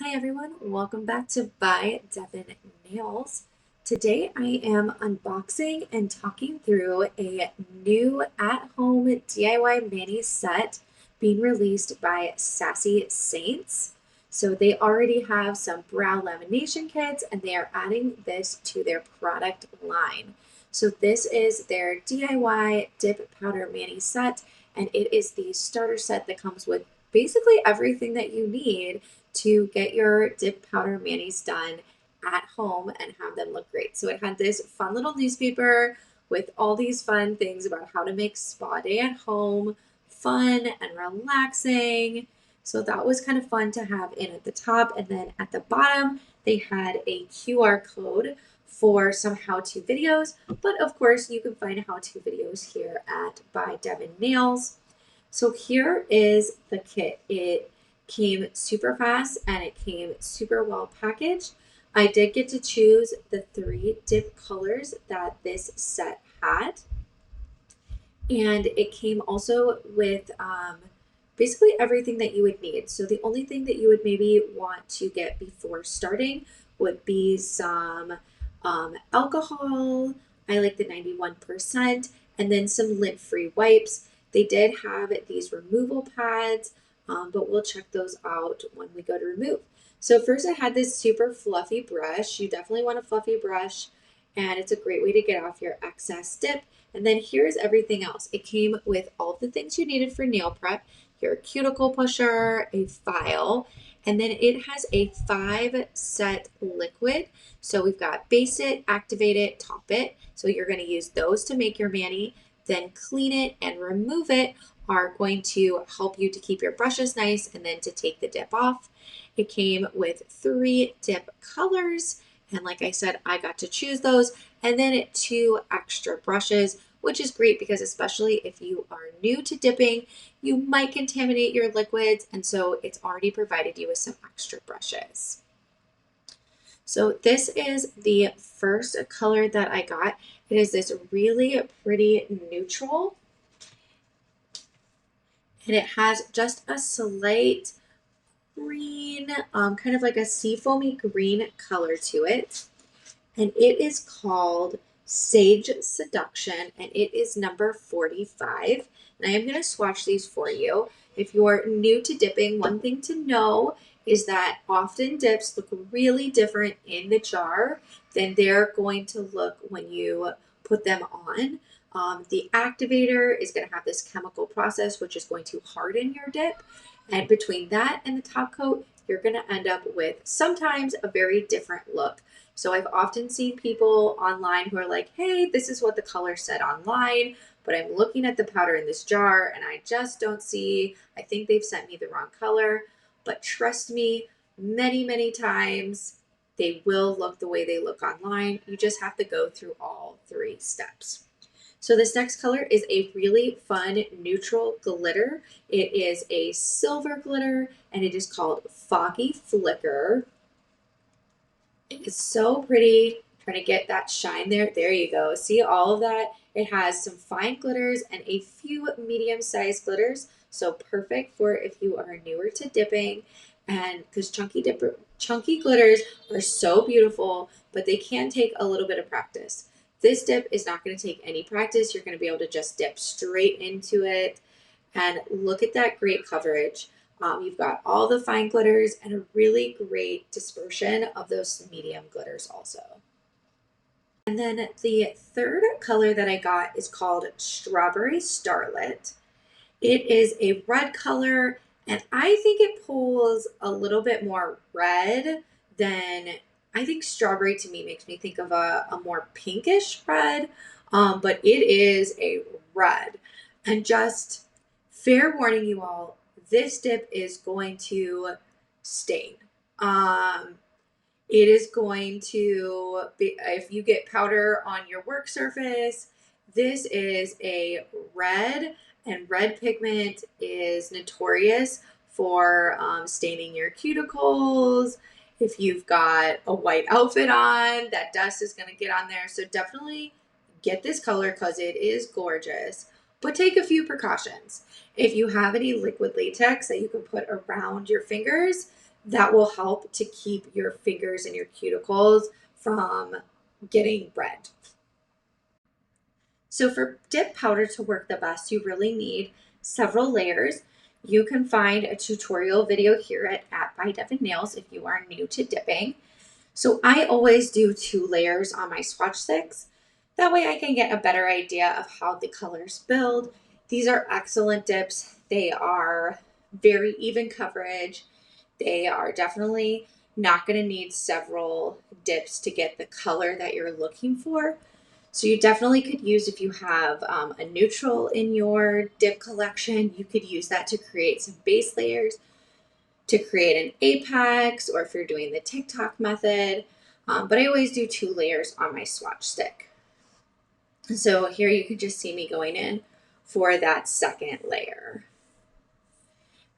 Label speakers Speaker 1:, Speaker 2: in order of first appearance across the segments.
Speaker 1: Hi everyone, welcome back to By Devin Nails. Today I am unboxing and talking through a new at-home DIY mani set being released by Sassy Saints. So they already have some brow lamination kits and they are adding this to their product line. So this is their DIY dip powder mani set, and it is the starter set that comes with basically everything that you need to get your dip powder manis done at home and have them look great. So it had this fun little newspaper with all these fun things about how to make spa day at home fun and relaxing. So that was kind of fun to have in at the top. And then at the bottom, they had a QR code for some how-to videos. But of course, you can find how-to videos here at By Devin Nails. So here is the kit. It came super fast and it came super well packaged. I did get to choose the 3 dip colors that this set had. And it came also with basically everything that you would need. So the only thing that you would maybe want to get before starting would be some alcohol. I like the 91%, and then some lint-free wipes. They did have these removal pads, but we'll check those out when we go to remove. So first I had this super fluffy brush. You definitely want a fluffy brush, and it's a great way to get off your excess dip. And then here's everything else. It came with all the things you needed for nail prep, your cuticle pusher, a file, and then it has a 5-set liquid. So we've got base it, activate it, top it. So you're going to use those to make your mani. Then clean it and remove it are going to help you to keep your brushes nice and then to take the dip off. It came with 3 dip colors. And like I said, I got to choose those. And then 2 extra brushes, which is great because especially if you are new to dipping, you might contaminate your liquids. And so it's already provided you with some extra brushes. So this is the first color that I got. It is this really pretty neutral, and it has just a slight green, kind of like a seafoamy green color to it. And it is called Sage Seduction, and it is number 45. And I am going to swatch these for you. If you're new to dipping, one thing to know is that often dips look really different in the jar than they're going to look when you put them on. The activator is going to have this chemical process, which is going to harden your dip. And between that and the top coat, you're going to end up with sometimes a very different look. So I've often seen people online who are like, hey, this is what the color said online, but I'm looking at the powder in this jar and I just don't see, I think they've sent me the wrong color. But trust me, many times they will look the way they look online. You just have to go through all 3 steps. So this next color is a really fun neutral glitter. It is a silver glitter and it is called Foggy Flicker. It is so pretty. Trying to get that shine there. There you go. See all of that? It has some fine glitters and a few medium-sized glitters. So perfect for if you are newer to dipping. And because chunky glitters are so beautiful, but they can take a little bit of practice. This dip is not going to take any practice. You're going to be able to just dip straight into it. And look at that great coverage. You've got all the fine glitters and a really great dispersion of those medium glitters also. And then the third color that I got is called Strawberry Starlet. It is a red color, and I think it pulls a little bit more red than, I think strawberry to me makes me think of a more pinkish red, but it is a red. And just fair warning you all, this dip is going to stain. It is going to be, if you get powder on your work surface, this is a red, and red pigment is notorious for staining your cuticles. If you've got a white outfit on, that dust is going to get on there. So definitely get this color because it is gorgeous, but take a few precautions. If you have any liquid latex that you can put around your fingers, that will help to keep your fingers and your cuticles from getting red. So for dip powder to work the best, you really need several layers. You can find a tutorial video here at By Devin Nails if you are new to dipping. So I always do 2 layers on my swatch sticks. That way I can get a better idea of how the colors build. These are excellent dips. They are very even coverage. They are definitely not going to need several dips to get the color that you're looking for. So you definitely could use, if you have a neutral in your dip collection, you could use that to create some base layers, to create an apex, or if you're doing the TikTok method. But I always do 2 layers on my swatch stick. So here you can just see me going in for that second layer.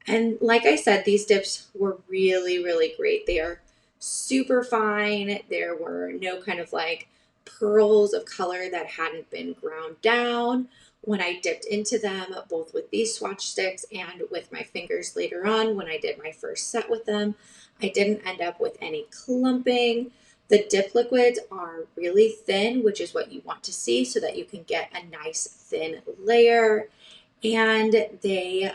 Speaker 1: And like I said, these dips were really, really great. They are super fine. There were no kind of like pearls of color that hadn't been ground down when I dipped into them, both with these swatch sticks and with my fingers later on when I did my first set with them. I didn't end up with any clumping. The dip liquids are really thin, which is what you want to see so that you can get a nice thin layer. And they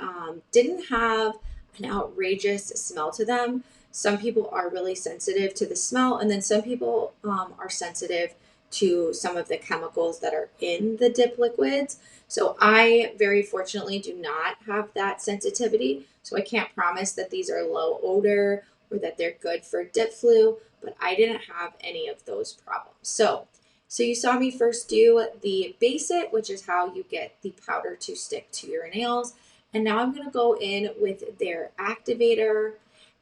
Speaker 1: didn't have an outrageous smell to them. Some people are really sensitive to the smell, and then some people are sensitive to some of the chemicals that are in the dip liquids. So I very fortunately do not have that sensitivity. So I can't promise that these are low odor or that they're good for dip flu, but I didn't have any of those problems. So you saw me first do the base it, which is how you get the powder to stick to your nails. And now I'm going to go in with their activator.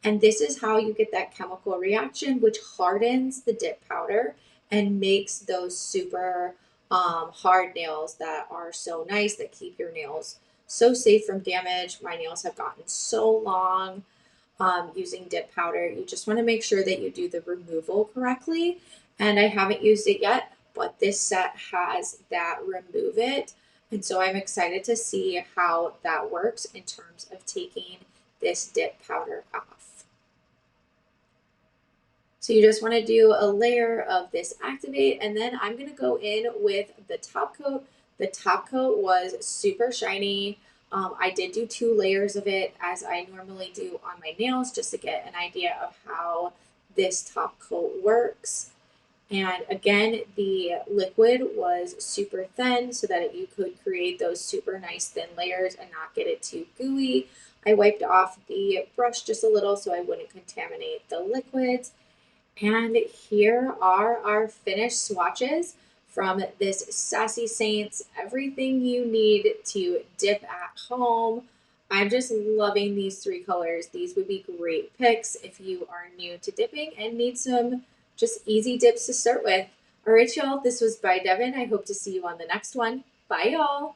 Speaker 1: And this is how you get that chemical reaction, which hardens the dip powder and makes those super hard nails that are so nice, that keep your nails so safe from damage. My nails have gotten so long using dip powder. You just want to make sure that you do the removal correctly. And I haven't used it yet, but this set has that remove it. And so I'm excited to see how that works in terms of taking this dip powder off. So you just want to do a layer of this activate, and then I'm going to go in with the top coat. The top coat was super shiny. I did do 2 layers of it as I normally do on my nails, just to get an idea of how this top coat works. And again, the liquid was super thin so that you could create those super nice thin layers and not get it too gooey. I wiped off the brush just a little so I wouldn't contaminate the liquids. And here are our finished swatches from this Sassy Saints, everything you need to dip at home. I'm just loving these 3 colors. These would be great picks if you are new to dipping and need some just easy dips to start with. All right, y'all, this was By Devin. I hope to see you on the next one. Bye, y'all.